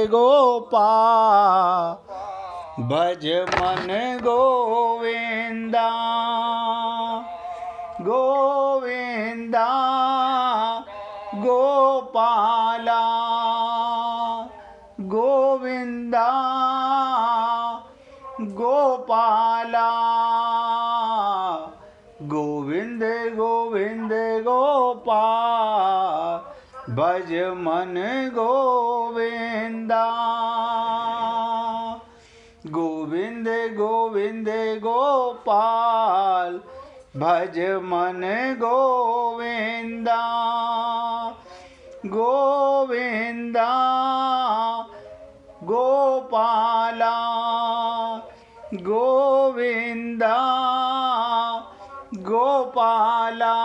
गोपाल भज मन गोविंदा गोविंदा गोपाला गोविंदा गोपाला गोविंद गोविंद गोपाल भज मन गोविंदा गोविंद गोविंद गोपाल भज मन गोविंदा गोविंदा गोपाला गोविंदा गोपाला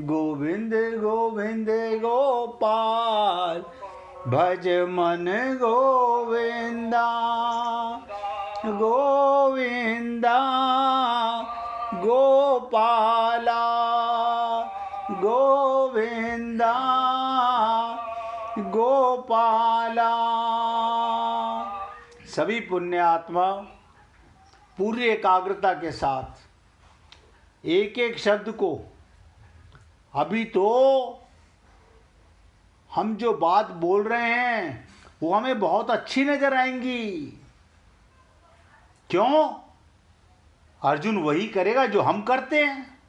गोविंद गोविंद गोपाल भज मन गोविंदा गोविंदा गोपाला गोविंदा गोपाला। सभी पुण्य आत्मा पूरी एकाग्रता के साथ एक एक शब्द को, अभी तो हम जो बात बोल रहे हैं वो हमें बहुत अच्छी नजर आएंगी। क्यों? अर्जुन वही करेगा जो हम करते हैं,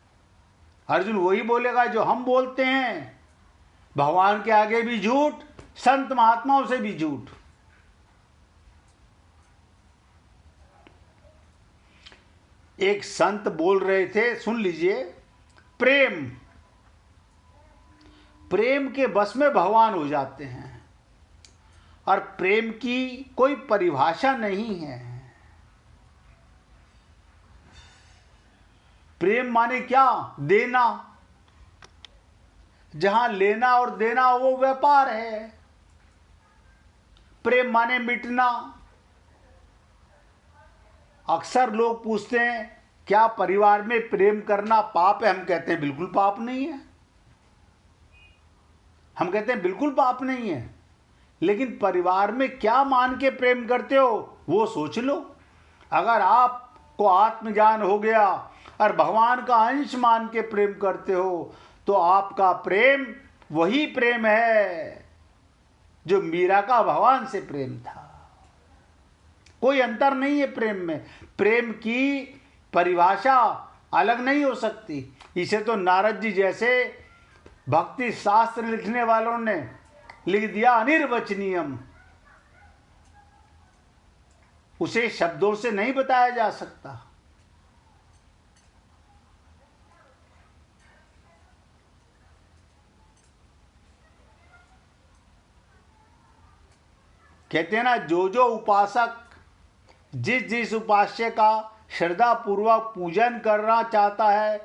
अर्जुन वही बोलेगा जो हम बोलते हैं। भगवान के आगे भी झूठ, संत महात्माओं से भी झूठ। एक संत बोल रहे थे, सुन लीजिए, प्रेम प्रेम के बस में भगवान हो जाते हैं और प्रेम की कोई परिभाषा नहीं है। प्रेम माने क्या? देना। जहां लेना और देना वो व्यापार है। प्रेम माने मिटना। अक्सर लोग पूछते हैं क्या परिवार में प्रेम करना पाप है? हम कहते हैं बिल्कुल पाप नहीं है। हम कहते हैं बिल्कुल पाप नहीं है, लेकिन परिवार में क्या मान के प्रेम करते हो वो सोच लो। अगर आपको आत्मज्ञान हो गया और भगवान का अंश मान के प्रेम करते हो तो आपका प्रेम वही प्रेम है जो मीरा का भगवान से प्रेम था। कोई अंतर नहीं है प्रेम में। प्रेम की परिभाषा अलग नहीं हो सकती। इसे तो नारद जी जैसे भक्ति शास्त्र लिखने वालों ने लिख दिया अनिर्वचनीयम। उसे शब्दों से नहीं बताया जा सकता। कहते हैं ना, जो जो उपासक जिस जिस उपास्य का श्रद्धा पूर्वक पूजन करना चाहता है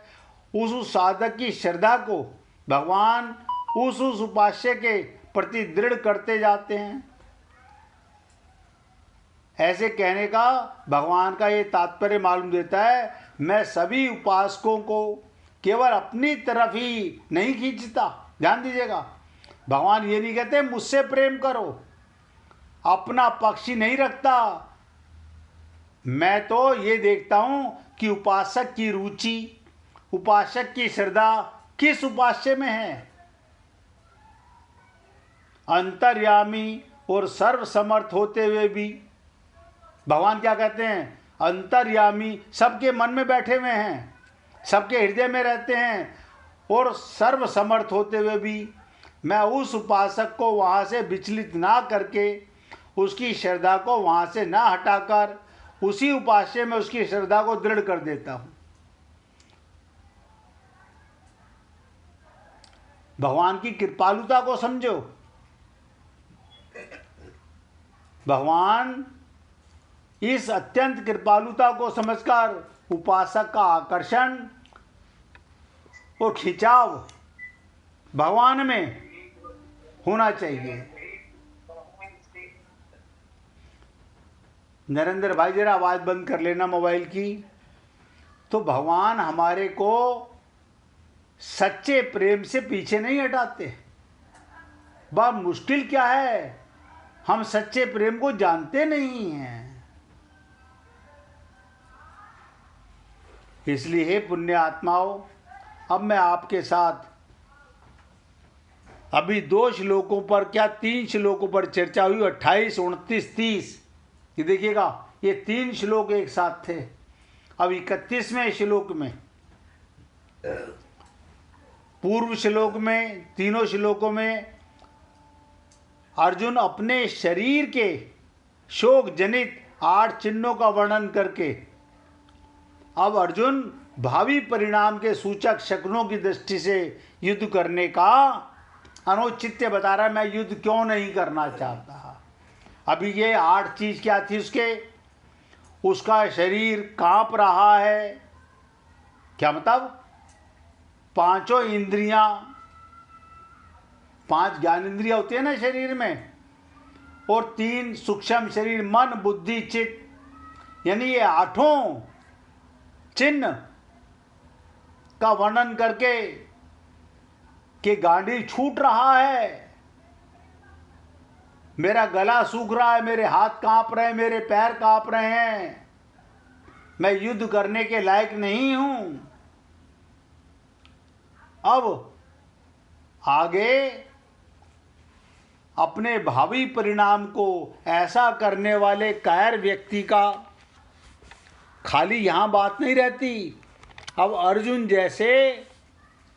उस साधक की श्रद्धा को भगवान उस उपास्य के प्रति दृढ़ करते जाते हैं। ऐसे कहने का भगवान का ये तात्पर्य मालूम देता है, मैं सभी उपासकों को केवल अपनी तरफ ही नहीं खींचता। ध्यान दीजिएगा, भगवान ये नहीं कहते मुझसे प्रेम करो, अपना पक्ष ही नहीं रखता। मैं तो ये देखता हूं कि उपासक की रुचि, उपासक की श्रद्धा किस उपास्य में है। अंतर्यामी और सर्वसमर्थ होते हुए भी भगवान क्या कहते हैं? अंतर्यामी, सबके मन में बैठे हुए हैं, सबके हृदय में रहते हैं, और सर्वसमर्थ होते हुए भी मैं उस उपासक को वहाँ से विचलित ना करके, उसकी श्रद्धा को वहाँ से ना हटाकर उसी उपास्य में उसकी श्रद्धा को दृढ़ कर देता हूँ। भगवान की कृपालुता को समझो। भगवान इस अत्यंत कृपालुता को समझकर उपासक का आकर्षण और खिंचाव भगवान में होना चाहिए। नरेंद्र भाई जरा आवाज बंद कर लेना मोबाइल की। तो भगवान हमारे को सच्चे प्रेम से पीछे नहीं हटाते। बड़ा मुश्किल क्या है हम सच्चे प्रेम को जानते नहीं हैं। इसलिए हे पुण्य आत्माओं, अब मैं आपके साथ अभी 2 श्लोकों पर, क्या 3 श्लोकों पर चर्चा हुई, 28, 29, 30। ये देखिएगा, ये 3 श्लोक एक साथ थे। अब 31वें श्लोक में, पूर्व श्लोक में, तीनों श्लोकों में अर्जुन अपने शरीर के शोक जनित 8 चिन्हों का वर्णन करके अब अर्जुन भावी परिणाम के सूचक शकुनों की दृष्टि से युद्ध करने का अनौचित्य बता रहा है। मैं युद्ध क्यों नहीं करना चाहता। अभी ये 8 चीज क्या थी उसका शरीर कांप रहा है। क्या मतलब? 5 इंद्रियां, 5 ज्ञान इंद्रियां होती है ना शरीर में, और 3 सूक्ष्म शरीर, मन बुद्धि चित्त, यानी ये 8 चिन्ह का वर्णन करके कि गांडी छूट रहा है, मेरा गला सूख रहा है, मेरे हाथ कांप रहे हैं, मेरे पैर कांप रहे हैं, मैं युद्ध करने के लायक नहीं हूं। अब आगे अपने भावी परिणाम को ऐसा करने वाले कायर व्यक्ति का खाली यहां बात नहीं रहती। अब अर्जुन जैसे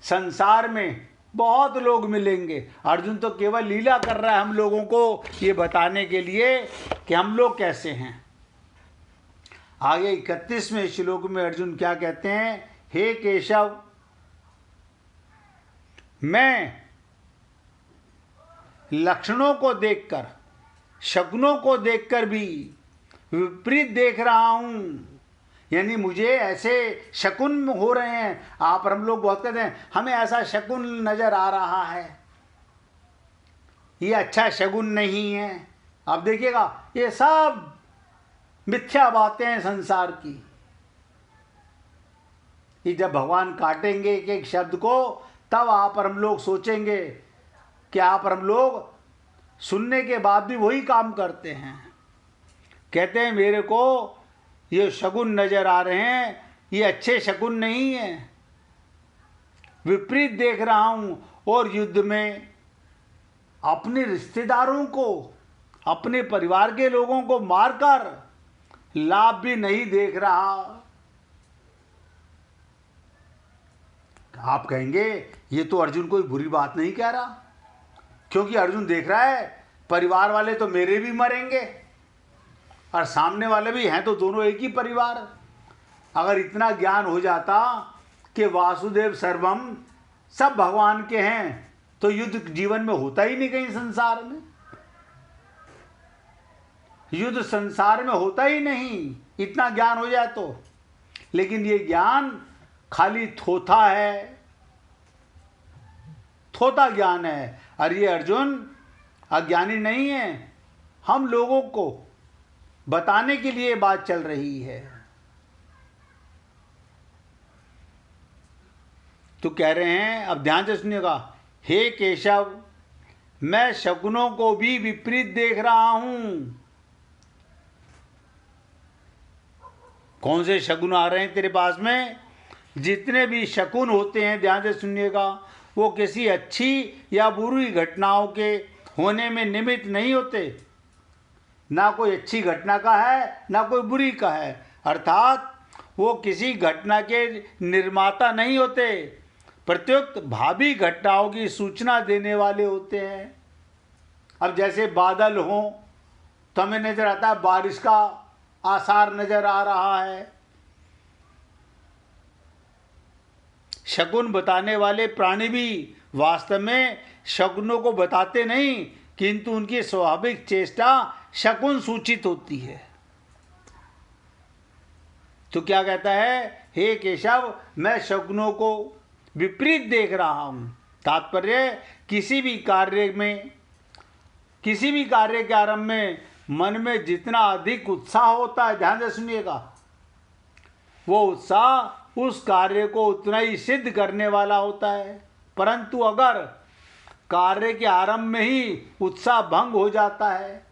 संसार में बहुत लोग मिलेंगे। अर्जुन तो केवल लीला कर रहा है हम लोगों को ये बताने के लिए कि हम लोग कैसे हैं। आगे 31वें श्लोक में अर्जुन क्या कहते हैं? हे केशव, मैं लक्षणों को देखकर, शकुनों को देखकर भी विपरीत देख रहा हूं। यानी मुझे ऐसे शकुन हो रहे हैं। आप और हम लोग बहुत कहते हैं हमें ऐसा शकुन नजर आ रहा है, ये अच्छा शकुन नहीं है। आप देखिएगा, ये सब मिथ्या बातें हैं संसार की। ये जब भगवान काटेंगे एक एक शब्द को, तब आप और हम लोग सोचेंगे कि आप और हम लोग सुनने के बाद भी वही काम करते हैं। कहते हैं मेरे को ये शकुन नजर आ रहे हैं, ये अच्छे शकुन नहीं है, विपरीत देख रहा हूं। और युद्ध में अपने रिश्तेदारों को, अपने परिवार के लोगों को मारकर लाभ भी नहीं देख रहा। आप कहेंगे ये तो अर्जुन कोई बुरी बात नहीं कह रहा, क्योंकि अर्जुन देख रहा है परिवार वाले तो मेरे भी मरेंगे और सामने वाले भी हैं, तो दोनों एक ही परिवार। अगर इतना ज्ञान हो जाता कि वासुदेव सर्वम, सब भगवान के हैं, तो युद्ध जीवन में होता ही नहीं कहीं संसार में। युद्ध संसार में होता ही नहीं, इतना ज्ञान हो जाए तो। लेकिन ये ज्ञान खाली थोथा है, थोथा ज्ञान है। और ये अर्जुन अज्ञानी नहीं है, हम लोगों को बताने के लिए बात चल रही है। तो कह रहे हैं, अब ध्यान से सुनिएगा, हे केशव, मैं शकुनों को भी विपरीत देख रहा हूं। कौन से शकुन आ रहे हैं तेरे पास में? जितने भी शकुन होते हैं, ध्यान से सुनिएगा, वो किसी अच्छी या बुरी घटनाओं के होने में निमित्त नहीं होते। ना कोई अच्छी घटना का है, ना कोई बुरी का है। अर्थात वो किसी घटना के निर्माता नहीं होते, प्रत्युक्त भावी घटनाओं की सूचना देने वाले होते हैं। अब जैसे बादल हो तो हमें नजर आता है बारिश का आसार नजर आ रहा है। शकुन बताने वाले प्राणी भी वास्तव में शकुनों को बताते नहीं, किंतु उनकी स्वाभाविक चेष्टा शकुन सूचित होती है। तो क्या कहता है? हे केशव, मैं शकुनों को विपरीत देख रहा हूं। तात्पर्य, किसी भी कार्य के आरंभ में मन में जितना अधिक उत्साह होता है, ध्यान से सुनिएगा, वो उत्साह उस कार्य को उतना ही सिद्ध करने वाला होता है। परंतु अगर कार्य के आरंभ में ही उत्साह भंग हो जाता है,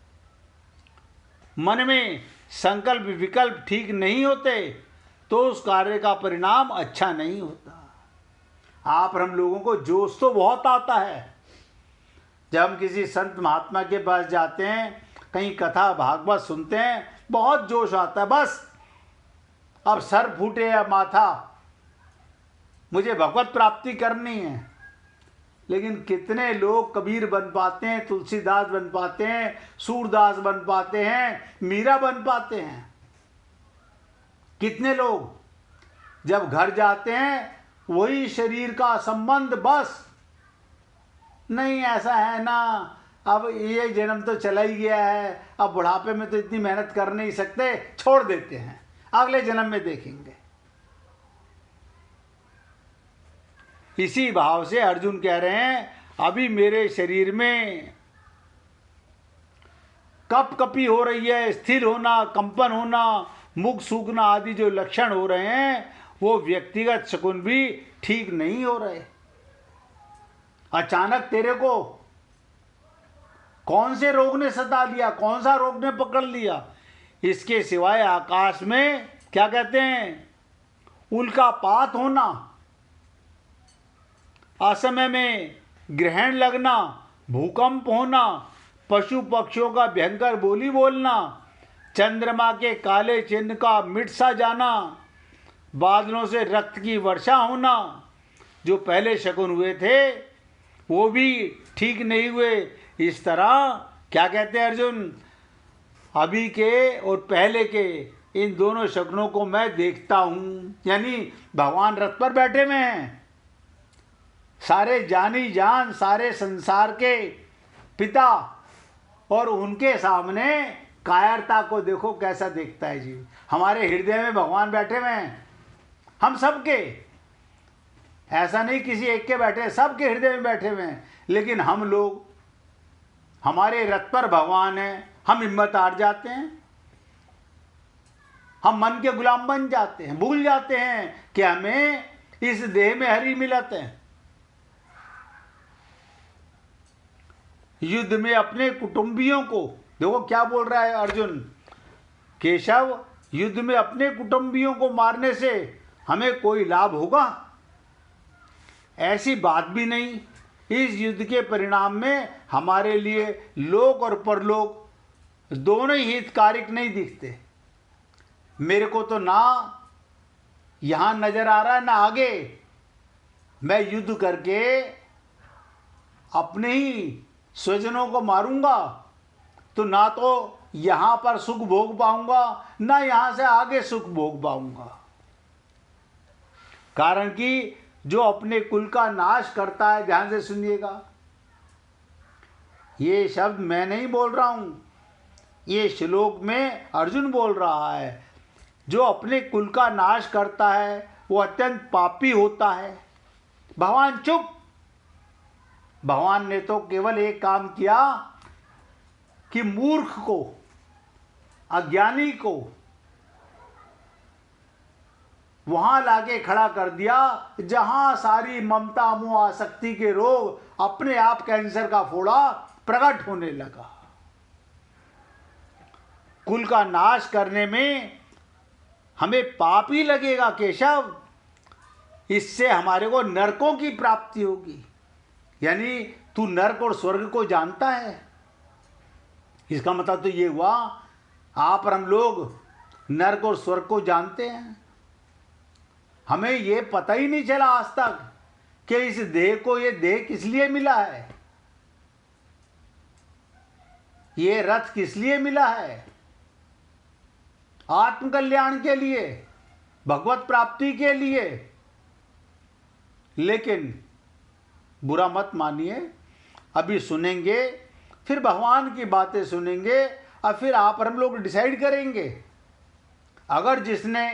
मन में संकल्प विकल्प ठीक नहीं होते तो उस कार्य का परिणाम अच्छा नहीं होता। आप हम लोगों को जोश तो बहुत आता है जब हम किसी संत महात्मा के पास जाते हैं, कहीं कथा भागवत सुनते हैं, बहुत जोश आता है, बस अब सर फूटे या माथा, मुझे भगवत प्राप्ति करनी है। लेकिन कितने लोग कबीर बन पाते हैं, तुलसीदास बन पाते हैं, सूरदास बन पाते हैं, मीरा बन पाते हैं? कितने लोग जब घर जाते हैं वही शरीर का संबंध, बस नहीं ऐसा है ना, अब ये जन्म तो चला ही गया है, अब बुढ़ापे में तो इतनी मेहनत कर नहीं सकते, छोड़ देते हैं, अगले जन्म में देखेंगे। इसी भाव से अर्जुन कह रहे हैं अभी मेरे शरीर में कप कपी हो रही है, स्थिर होना, कंपन होना, मुख सूखना आदि जो लक्षण हो रहे हैं वो व्यक्तिगत शकुन भी ठीक नहीं हो रहे। अचानक तेरे को कौन से रोग ने सता दिया, कौन सा रोग ने पकड़ लिया? इसके सिवाय आकाश में क्या कहते हैं, उल्कापात होना, असमय में ग्रहण लगना, भूकंप होना, पशु पक्षियों का भयंकर बोली बोलना, चंद्रमा के काले चिन्ह का मिट सा जाना, बादलों से रक्त की वर्षा होना, जो पहले शकुन हुए थे वो भी ठीक नहीं हुए। इस तरह क्या कहते हैं अर्जुन, अभी के और पहले के इन दोनों शकुनों को मैं देखता हूँ। यानी भगवान रथ पर बैठे हुए हैं, सारे जानी जान, सारे संसार के पिता, और उनके सामने कायरता को देखो कैसा देखता है जी। हमारे हृदय में भगवान बैठे हुए हैं, हम सबके, ऐसा नहीं किसी एक के बैठे, सबके हृदय में बैठे हुए हैं। लेकिन हम लोग, हमारे रथ पर भगवान है, हम हिम्मत हार जाते हैं, हम मन के गुलाम बन जाते हैं, भूल जाते हैं कि हमें इस देह में हरि मिलत है। युद्ध में अपने कुटुंबियों को देखो क्या बोल रहा है अर्जुन, केशव युद्ध में अपने कुटुंबियों को मारने से हमें कोई लाभ होगा? ऐसी बात भी नहीं। इस युद्ध के परिणाम में हमारे लिए लोक और परलोक दोनों ही हितकारक नहीं दिखते। मेरे को तो ना यहाँ नजर आ रहा है ना आगे। मैं युद्ध करके अपने ही स्वजनों को मारूंगा तो ना तो यहाँ पर सुख भोग पाऊंगा, ना यहाँ से आगे सुख भोग पाऊंगा। कारण कि जो अपने कुल का नाश करता है, ध्यान से सुनिएगा, ये शब्द मैं नहीं बोल रहा हूं, ये श्लोक में अर्जुन बोल रहा है। जो अपने कुल का नाश करता है वो अत्यंत पापी होता है। भगवान चुप, भगवान ने तो केवल एक काम किया कि मूर्ख को, अज्ञानी को वहां लाके खड़ा कर दिया जहां सारी ममता मोह आसक्ति के रोग, अपने आप कैंसर का फोड़ा प्रकट होने लगा। कुल का नाश करने में हमें पाप ही लगेगा केशव, इससे हमारे को नरकों की प्राप्ति होगी। यानी तू नरक और स्वर्ग को जानता है, इसका मतलब तो ये हुआ आप और हम लोग नरक और स्वर्ग को जानते हैं। हमें ये पता ही नहीं चला आज तक कि इस देह को, ये देह किस लिए मिला है, ये रथ किस लिए मिला है? आत्म कल्याण के लिए, भगवत प्राप्ति के लिए। लेकिन बुरा मत मानिए, अभी सुनेंगे, फिर भगवान की बातें सुनेंगे और फिर आप और हम लोग डिसाइड करेंगे। अगर जिसने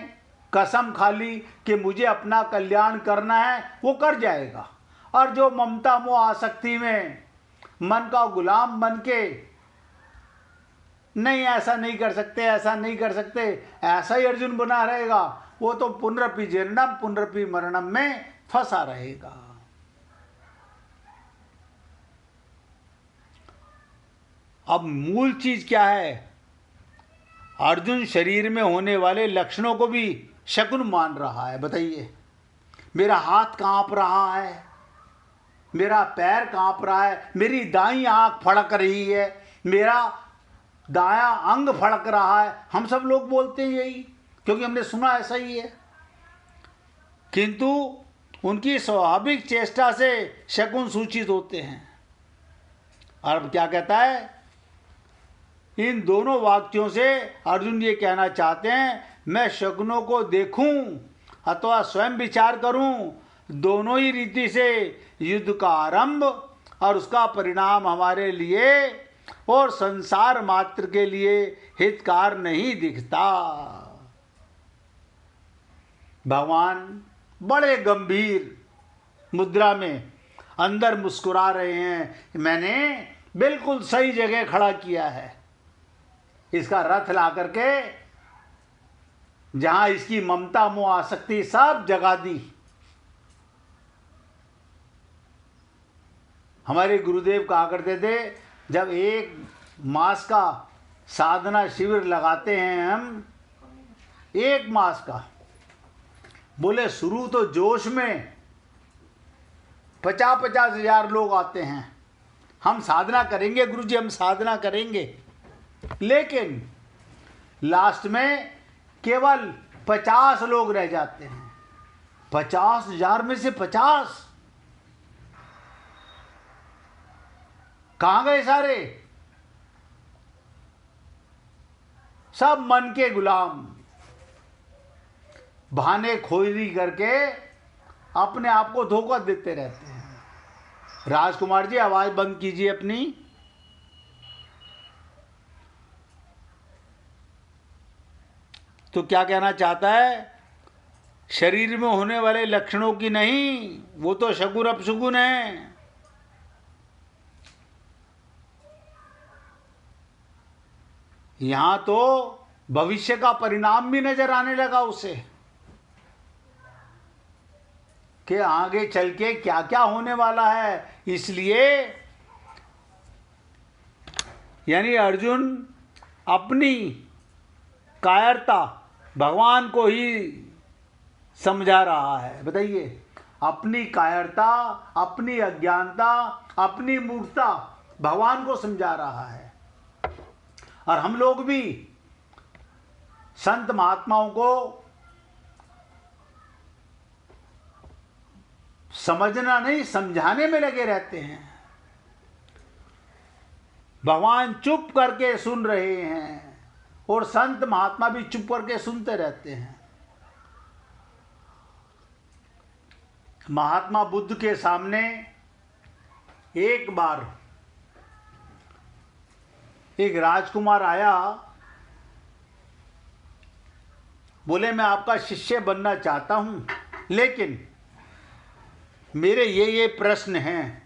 कसम खा ली कि मुझे अपना कल्याण करना है वो कर जाएगा, और जो ममता मोह आसक्ति में मन का गुलाम बन के नहीं ऐसा नहीं कर सकते, ऐसा नहीं कर सकते, ऐसा ही अर्जुन बना रहेगा, वो तो पुनरपि जननम पुनरपि मरणम में फंसा रहेगा। अब मूल चीज क्या है अर्जुन शरीर में होने वाले लक्षणों को भी शकुन मान रहा है। बताइए, मेरा हाथ कांप रहा है, मेरा पैर कांप रहा है, मेरी दाईं आंख फड़क रही है, मेरा दायां अंग फड़क रहा है। हम सब लोग बोलते हैं यही, क्योंकि हमने सुना ऐसा ही है। किंतु उनकी स्वाभाविक चेष्टा से शकुन सूचित होते हैं। और अब क्या कहता है? इन दोनों वाक्यों से अर्जुन ये कहना चाहते हैं, मैं शकुनों को देखूं अथवा स्वयं विचार करूं, दोनों ही रीति से युद्ध का आरंभ और उसका परिणाम हमारे लिए और संसार मात्र के लिए हितकार नहीं दिखता। भगवान बड़े गंभीर मुद्रा में अंदर मुस्कुरा रहे हैं। मैंने बिल्कुल सही जगह खड़ा किया है, इसका रथ ला करके जहां इसकी ममता मोह आसक्ति सब जगा दी। हमारे गुरुदेव कहा करते थे, जब 1 मास का साधना शिविर लगाते हैं हम, 1 मास का, बोले शुरू तो जोश में 50-50 हजार लोग आते हैं, हम साधना करेंगे गुरुजी, हम साधना करेंगे, लेकिन लास्ट में केवल 50 लोग रह जाते हैं। 50,000 में से 50 कहां गए सारे? सब मन के गुलाम, बहाने खोरी करके अपने आप को धोखा देते रहते हैं। राजकुमार जी, आवाज बंद कीजिए अपनी। तो क्या कहना चाहता है? शरीर में होने वाले लक्षणों की नहीं, वो तो शकुन अपशकुन है। यहां तो भविष्य का परिणाम भी नजर आने लगा उसे, कि आगे चल के क्या क्या होने वाला है। इसलिए यानी अर्जुन अपनी कायरता भगवान को ही समझा रहा है। बताइए, अपनी कायरता, अपनी अज्ञानता, अपनी मूर्खता भगवान को समझा रहा है। और हम लोग भी संत महात्माओं को समझना नहीं, समझाने में लगे रहते हैं। भगवान चुप करके सुन रहे हैं और संत महात्मा भी चुप करके सुनते रहते हैं। महात्मा बुद्ध के सामने एक बार एक राजकुमार आया, बोले मैं आपका शिष्य बनना चाहता हूं, लेकिन मेरे ये प्रश्न हैं।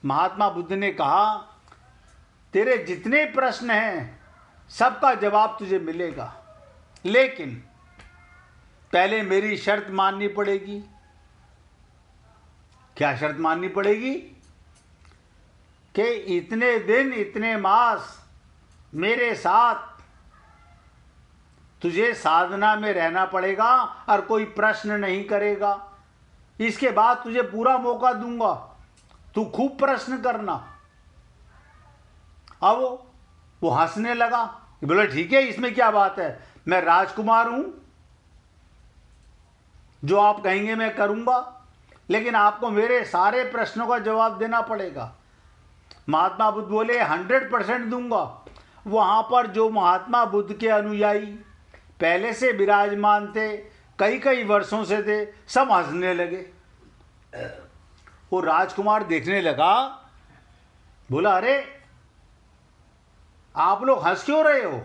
महात्मा बुद्ध ने कहा, तेरे जितने प्रश्न हैं सबका जवाब तुझे मिलेगा, लेकिन पहले मेरी शर्त माननी पड़ेगी। क्या शर्त माननी पड़ेगी? कि इतने दिन, इतने मास मेरे साथ तुझे साधना में रहना पड़ेगा और कोई प्रश्न नहीं करेगा। इसके बाद तुझे पूरा मौका दूंगा, तू खूब प्रश्न करना। अब वो हंसने लगा, बोला ठीक है, इसमें क्या बात है, मैं राजकुमार हूं, जो आप कहेंगे मैं करूंगा, लेकिन आपको मेरे सारे प्रश्नों का जवाब देना पड़ेगा। महात्मा बुद्ध बोले 100% दूंगा। वहां पर जो महात्मा बुद्ध के अनुयायी पहले से विराजमान थे, कई कई वर्षों से थे, सब हंसने लगे। वो राजकुमार देखने लगा, बोला अरे आप लोग हंस क्यों रहे हो?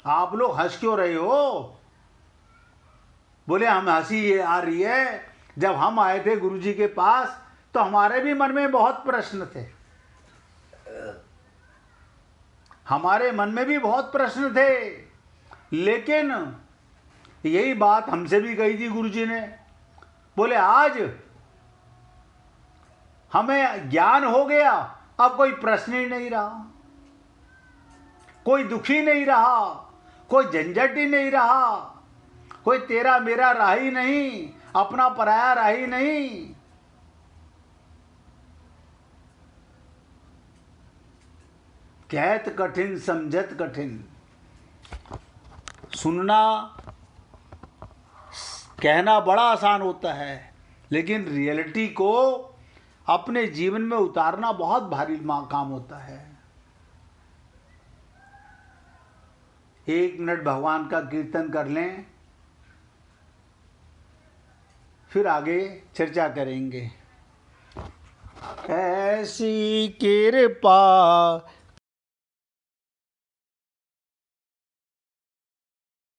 आप लोग हंस क्यों रहे हो? बोले हम हंसी ये आ रही है, जब हम आए थे गुरुजी के पास तो हमारे भी मन में बहुत प्रश्न थे, हमारे मन में भी बहुत प्रश्न थे, लेकिन यही बात हमसे भी कही थी गुरुजी ने। बोले आज हमें ज्ञान हो गया, अब कोई प्रश्न ही नहीं रहा। कोई दुखी नहीं रहा, कोई झंझट ही नहीं रहा, कोई तेरा मेरा रहा ही नहीं, अपना पराया रहा ही नहीं। कहत कठिन समझत कठिन। सुनना कहना बड़ा आसान होता है, लेकिन रियलिटी को अपने जीवन में उतारना बहुत भारी काम होता है। 1 मिनट भगवान का कीर्तन कर लें, फिर आगे चर्चा करेंगे। ऐसी कृपा